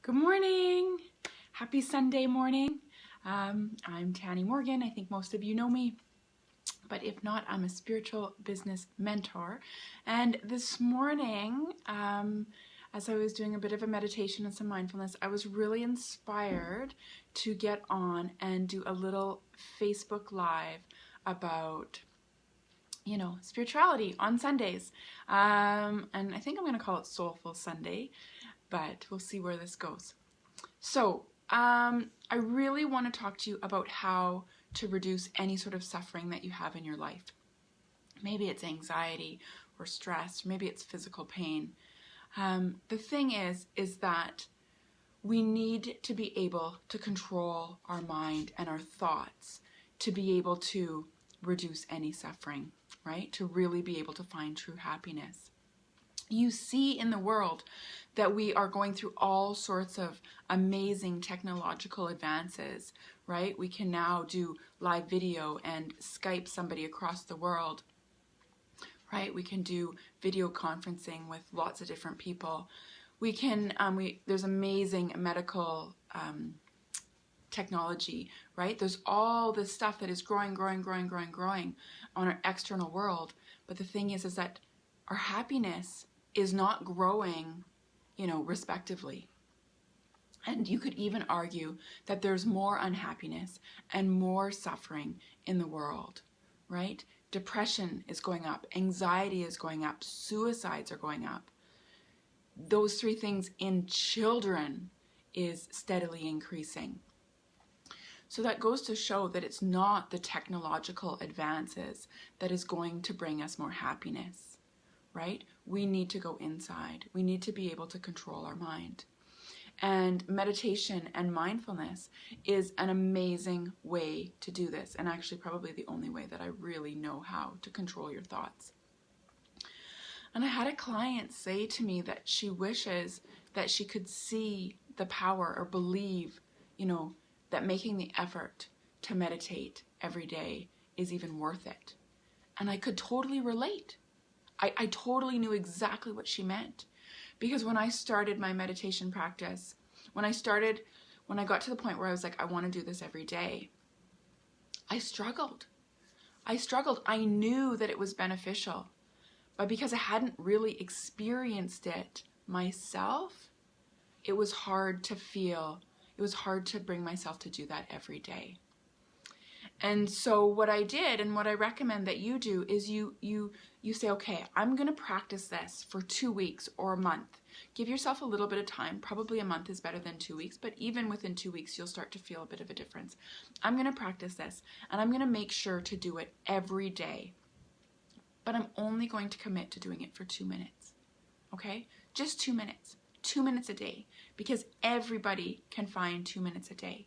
Good morning. Happy Sunday morning. I'm Tanny Morgan. I think most of you know me, but if not, I'm a spiritual business mentor. And this morning, as I was doing a bit of a meditation and some mindfulness, I was really inspired to get on and do a little Facebook Live about spirituality on Sundays. And I think I'm going to call it Soulful Sunday, but we'll see where this goes. So I really want to talk to you about how to reduce any sort of suffering that you have in your life. Maybe it's anxiety or stress, or maybe it's physical pain. The thing is that we need to be able to control our mind and our thoughts to be able to reduce any suffering, right? To really be able to find true happiness. You see in the world that we are going through all sorts of amazing technological advances, right? We can now do live video and Skype somebody across the world, right? We can do video conferencing with lots of different people. We can, there's amazing medical technology, right? There's all this stuff that is growing on our external world. But the thing is that our happiness is not growing, respectively. And you could even argue that there's more unhappiness and more suffering in the world, right? Depression is going up, anxiety is going up, suicides are going up. Those three things in children is steadily increasing. So that goes to show that it's not the technological advances that is going to bring us more happiness, right? We need to go inside. We need to be able to control our mind. And meditation and mindfulness is an amazing way to do this, and actually probably the only way that I really know how to control your thoughts. And I had a client say to me that she wishes that she could see the power or believe, that making the effort to meditate every day is even worth it. And I could totally relate. I totally knew exactly what she meant. Because when I started my meditation practice, when I got to the point where I was like, I want to do this every day, I struggled. I knew that it was beneficial. But because I hadn't really experienced it myself, it was hard to bring myself to do that every day. And so what I did, and what I recommend that you do, is you say, okay, I'm going to practice this for 2 weeks or a month. Give yourself a little bit of time. Probably a month is better than 2 weeks, but even within 2 weeks, you'll start to feel a bit of a difference. I'm going to practice this, and I'm going to make sure to do it every day. But I'm only going to commit to doing it for 2 minutes. Okay? Just 2 minutes. 2 minutes a day, because everybody can find 2 minutes a day.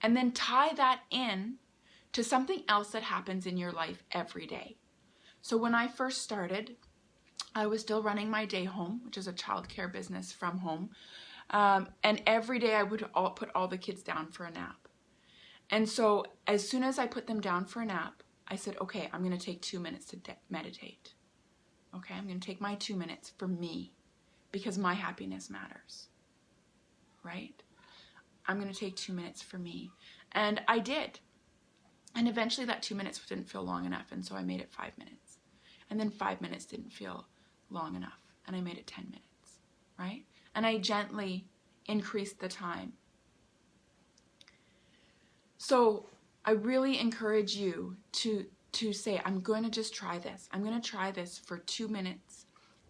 And then tie that in to something else that happens in your life every day. So when I first started, I was still running my day home, which is a childcare business from home. And every day I would put all the kids down for a nap. And so as soon as I put them down for a nap, I said, okay, I'm going to take 2 minutes to meditate. Okay, I'm going to take my 2 minutes for me, because my happiness matters, right? I'm going to take 2 minutes for me. And I did. And eventually that 2 minutes didn't feel long enough, and so I made it 5 minutes. And then 5 minutes didn't feel long enough, and I made it 10 minutes, right? And I gently increased the time. So I really encourage you to say, I'm going to just try this. I'm going to try this for 2 minutes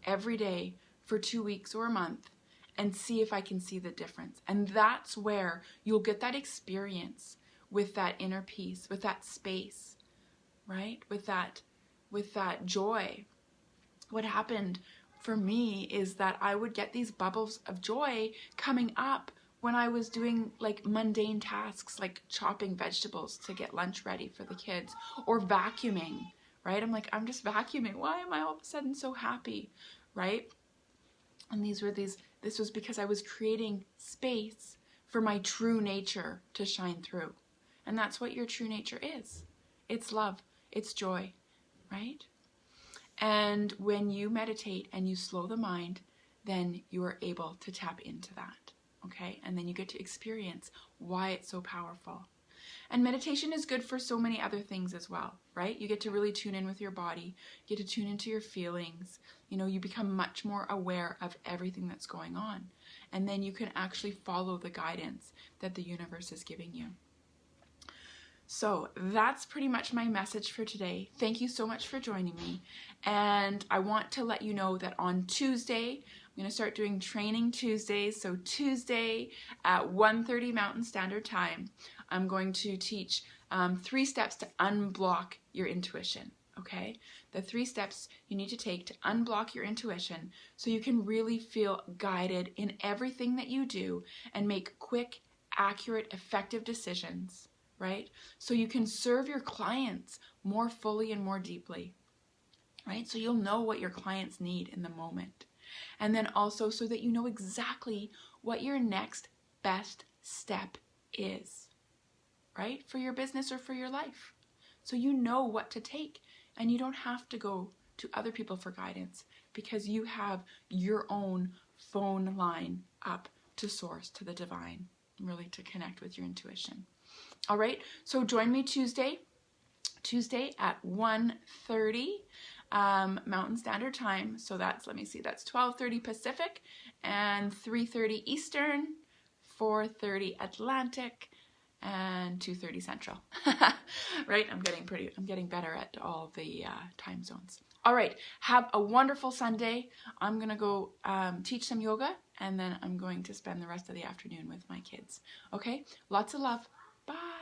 every day for 2 weeks or a month, and see if I can see the difference. And that's where you'll get that experience with that inner peace, with that space, right? With that joy. What happened for me is that I would get these bubbles of joy coming up when I was doing like mundane tasks, like chopping vegetables to get lunch ready for the kids, or vacuuming, right? I'm like, I'm just vacuuming. Why am I all of a sudden so happy, right? And this was because I was creating space for my true nature to shine through. And that's what your true nature is. It's love. It's joy, right? And when you meditate and you slow the mind, then you are able to tap into that. okay? And then you get to experience why it's so powerful. And meditation is good for so many other things as well, right? You get to really tune in with your body, you get to tune into your feelings, you know, you become much more aware of everything that's going on. And then you can actually follow the guidance that the universe is giving you. So that's pretty much my message for today. Thank you so much for joining me. And I want to let you know that on Tuesday, I'm going to start doing training Tuesdays. So Tuesday at 1:30 Mountain Standard Time, I'm going to teach 3 steps to unblock your intuition. Okay? The 3 steps you need to take to unblock your intuition so you can really feel guided in everything that you do and make quick, accurate, effective decisions. Right? So you can serve your clients more fully and more deeply, right? So you'll know what your clients need in the moment. And then also so that you know exactly what your next best step is, right? For your business or for your life. So you know what to take and you don't have to go to other people for guidance because you have your own phone line up to source, to the divine, really to connect with your intuition. All right, so join me Tuesday at 1:30 Mountain Standard Time. So that's, let me see, that's 12:30 Pacific and 3:30 Eastern, 4:30 Atlantic, and 2:30 Central. Right, I'm getting better at all the time zones. All right, have a wonderful Sunday. I'm gonna go teach some yoga, and then I'm going to spend the rest of the afternoon with my kids. Okay, lots of love. Bye.